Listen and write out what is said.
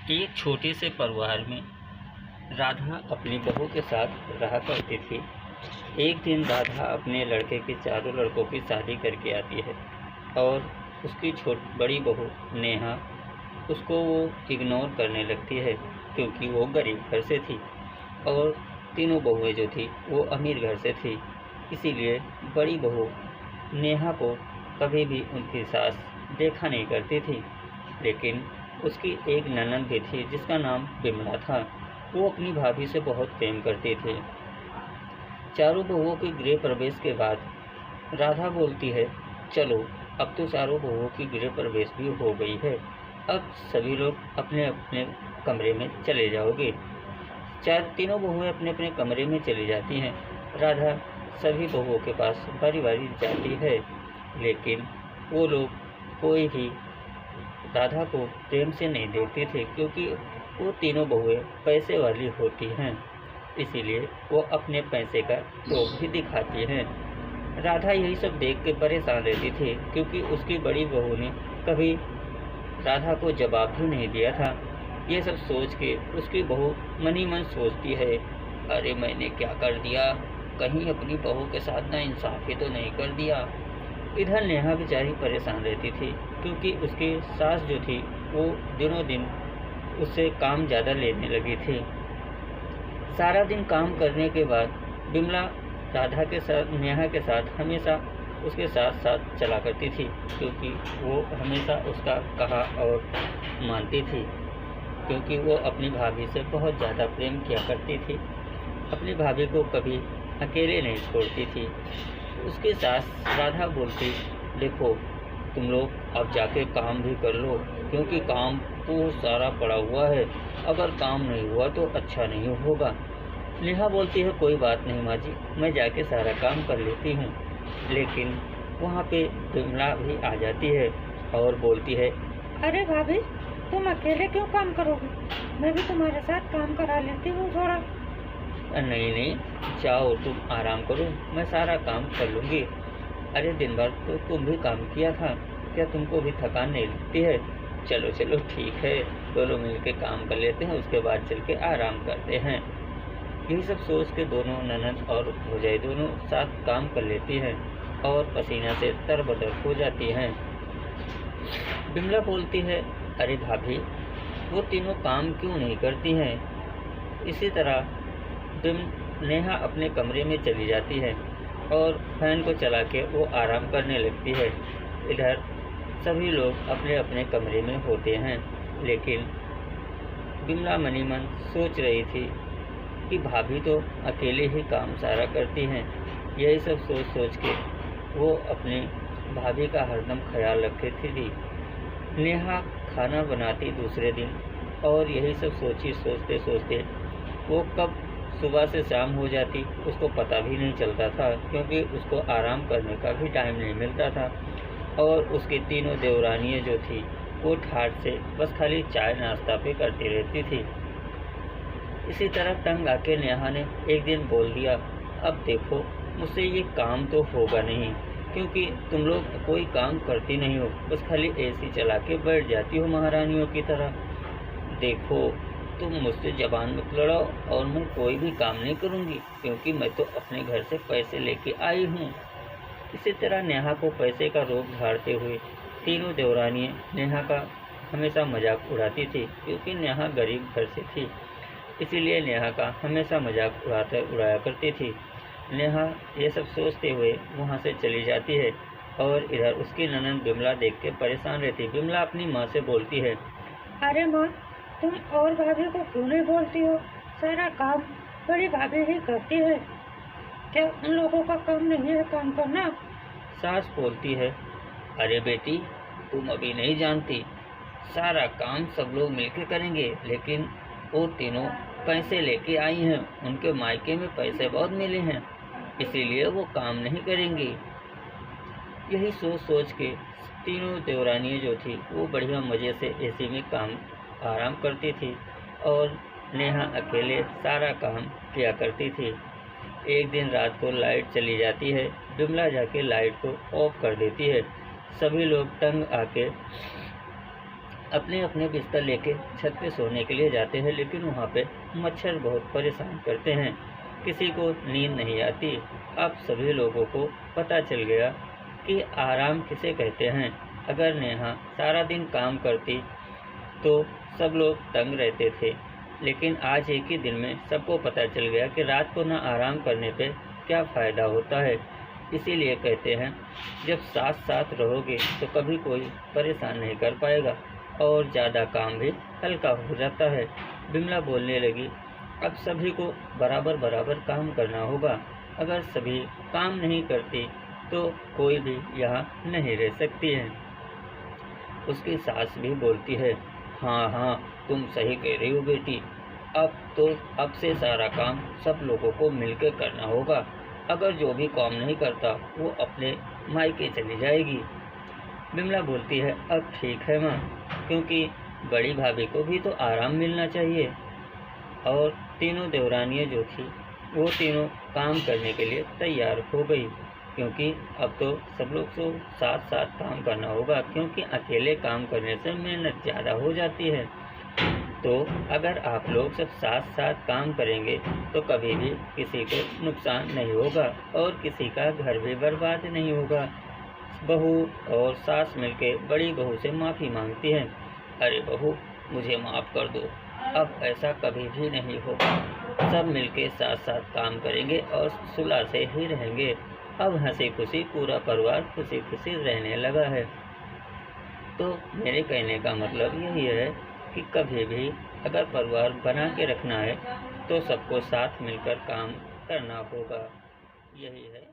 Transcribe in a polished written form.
एक छोटे से परिवार में राधा अपनी बहू के साथ रहा करती थी। एक दिन राधा अपने लड़के के चारों लड़कों की शादी करके आती है और उसकी बड़ी बहू नेहा उसको वो इग्नोर करने लगती है, क्योंकि वो गरीब घर से थी और तीनों बहुएं जो थी वो अमीर घर से थी। इसीलिए बड़ी बहू नेहा को कभी भी उनकी सास देखा नहीं करती थी। लेकिन उसकी एक ननद भी थी जिसका नाम बिमला था। वो अपनी भाभी से बहुत प्रेम करती थी। चारों बहुओं के गृह प्रवेश के बाद राधा बोलती है, चलो अब तो चारों बहुओं की गृह प्रवेश भी हो गई है, अब सभी लोग अपने अपने कमरे में चले जाओगे। तीनों बहुएं अपने अपने कमरे में चली जाती हैं। राधा सभी बहुओं के पास बारी बारी जाती है, लेकिन वो लोग कोई भी राधा को प्रेम से नहीं देखते थे, क्योंकि वो तीनों बहुएं पैसे वाली होती हैं। इसीलिए वो अपने पैसे का लोभ भी दिखाती हैं। राधा यही सब देख के परेशान रहती थी, क्योंकि उसकी बड़ी बहू ने कभी राधा को जवाब भी नहीं दिया था। ये सब सोच के उसकी बहू मन ही मन सोचती है, अरे मैंने क्या कर दिया, कहीं अपनी बहू के साथ नाइंसाफ़ी तो नहीं कर दिया। इधर नेहा बेचारी परेशान रहती थी, क्योंकि उसकी सास जो थी वो दिनों दिन उससे काम ज़्यादा लेने लगी थी। सारा दिन काम करने के बाद बिमला राधा के साथ नेहा के साथ हमेशा उसके साथ साथ चला करती थी, क्योंकि वो हमेशा उसका कहा और मानती थी, क्योंकि वो अपनी भाभी से बहुत ज़्यादा प्रेम किया करती थी। अपनी भाभी को कभी अकेले नहीं छोड़ती थी। उसके सास राधा बोलती, देखो तुम लोग अब जाके काम भी कर लो, क्योंकि काम तो सारा पड़ा हुआ है, अगर काम नहीं हुआ तो अच्छा नहीं होगा। नेहा बोलती है, कोई बात नहीं माँ जी, मैं जाके सारा काम कर लेती हूँ। लेकिन वहाँ पे बिमला भी आ जाती है और बोलती है, अरे भाभी, तुम अकेले क्यों काम करोगे, मैं भी तुम्हारे साथ काम करा लेती हूँ थोड़ा। नहीं नहीं, जाओ तुम आराम करो, मैं सारा काम कर लूँगी। अरे दिन भर तो तुम भी काम किया था, क्या तुमको भी थकान नहीं लगती है? चलो चलो ठीक है, दोनों मिलके काम कर लेते हैं, उसके बाद चल के आराम करते हैं। यही सब सोच के दोनों ननद और भौजाई दोनों साथ काम कर लेती हैं और पसीना से तरबतर हो जाती हैं। बिमला बोलती है, अरे भाभी, वो तीनों काम क्यों नहीं करती हैं? इसी तरह नेहा अपने कमरे में चली जाती है और फैन को चला के वो आराम करने लगती है। इधर सभी लोग अपने अपने कमरे में होते हैं, लेकिन बिमला मनी मन सोच रही थी कि भाभी तो अकेले ही काम सारा करती हैं। यही सब सोच सोच के वो अपने भाभी का हरदम ख्याल रखती थी। नेहा खाना बनाती दूसरे दिन, और यही सब सोचते सोचते वो कब सुबह से शाम हो जाती उसको पता भी नहीं चलता था, क्योंकि उसको आराम करने का भी टाइम नहीं मिलता था। और उसकी तीनों देवरानियाँ जो थी वो ठाठ से बस खाली चाय नाश्ता पे करती रहती थी। इसी तरह तंग आके नेहा ने एक दिन बोल दिया, अब देखो मुझसे ये काम तो होगा नहीं, क्योंकि तुम लोग कोई काम करती नहीं हो, बस खाली एसी चला के बैठ जाती हो महारानियों की तरह। देखो तुम मुझसे ज़बान मत लड़ाओ और मैं कोई भी काम नहीं करूँगी, क्योंकि मैं तो अपने घर से पैसे लेके आई हूँ। इसी तरह नेहा को पैसे का रोग झाड़ते हुए तीनों देवरानियाँ नेहा का हमेशा मजाक उड़ाती थी, क्योंकि नेहा गरीब घर से थी, इसीलिए नेहा का हमेशा मजाक उड़ाया करती थी। नेहा ये सब सोचते हुए वहाँ से चली जाती है और इधर उसकी ननद बिमला देख के परेशान रहती। बिमला अपनी माँ से बोलती है, अरे माँ, तुम और भाभी को क्यों नहीं बोलती हो, सारा काम बड़ी भाभी ही करती है, क्या उन लोगों का काम नहीं है काम करना? सास बोलती है, अरे बेटी, तुम अभी नहीं जानती, सारा काम सब लोग मिलकर करेंगे, लेकिन वो तीनों पैसे लेके आई हैं, उनके मायके में पैसे बहुत मिले हैं, इसीलिए वो काम नहीं करेंगी। यही सोच सोच के तीनों देवरानियाँ जो थी वो बढ़िया मज़े से एसी में आराम करती थी और नेहा अकेले सारा काम किया करती थी। एक दिन रात को लाइट चली जाती है, बिमला जाके लाइट को ऑफ कर देती है। सभी लोग तंग आके अपने अपने बिस्तर लेके छत पे सोने के लिए जाते हैं, लेकिन वहाँ पे मच्छर बहुत परेशान करते हैं। किसी को नींद नहीं आती। अब सभी लोगों को पता चल गया कि आराम किसे कहते हैं। अगर नेहा सारा दिन काम करती तो सब लोग तंग रहते थे, लेकिन आज एक ही दिन में सबको पता चल गया कि रात को न आराम करने पे क्या फ़ायदा होता है। इसीलिए कहते हैं, जब साथ साथ रहोगे तो कभी कोई परेशान नहीं कर पाएगा और ज़्यादा काम भी हल्का हो जाता है। बिमला बोलने लगी, अब सभी को बराबर बराबर काम करना होगा। अगर सभी काम नहीं करती तो कोई भी यहाँ नहीं रह सकती है। उसकी सास भी बोलती है, हाँ हाँ, तुम सही कह रही हो बेटी। अब से सारा काम सब लोगों को मिलकर करना होगा। अगर जो भी काम नहीं करता वो अपने मायके चली जाएगी। बिमला बोलती है, अब ठीक है माँ, क्योंकि बड़ी भाभी को भी तो आराम मिलना चाहिए। और तीनों देवरानियाँ जो थी वो तीनों काम करने के लिए तैयार हो गई, क्योंकि अब तो सब लोग को साथ साथ काम करना होगा, क्योंकि अकेले काम करने से मेहनत ज़्यादा हो जाती है। तो अगर आप लोग सब साथ साथ काम करेंगे तो कभी भी किसी को नुकसान नहीं होगा और किसी का घर भी बर्बाद नहीं होगा। बहू और सास मिलके बड़ी बहू से माफ़ी मांगती हैं, अरे बहू, मुझे माफ़ कर दो, अब ऐसा कभी भी नहीं होगा। सब मिलके साथ साथ काम करेंगे और सुलह से ही रहेंगे। अब हंसी खुशी पूरा परिवार खुशी खुशी रहने लगा है। तो मेरे कहने का मतलब यही है कि कभी भी अगर परिवार बना के रखना है तो सबको साथ मिलकर काम करना होगा। यही है।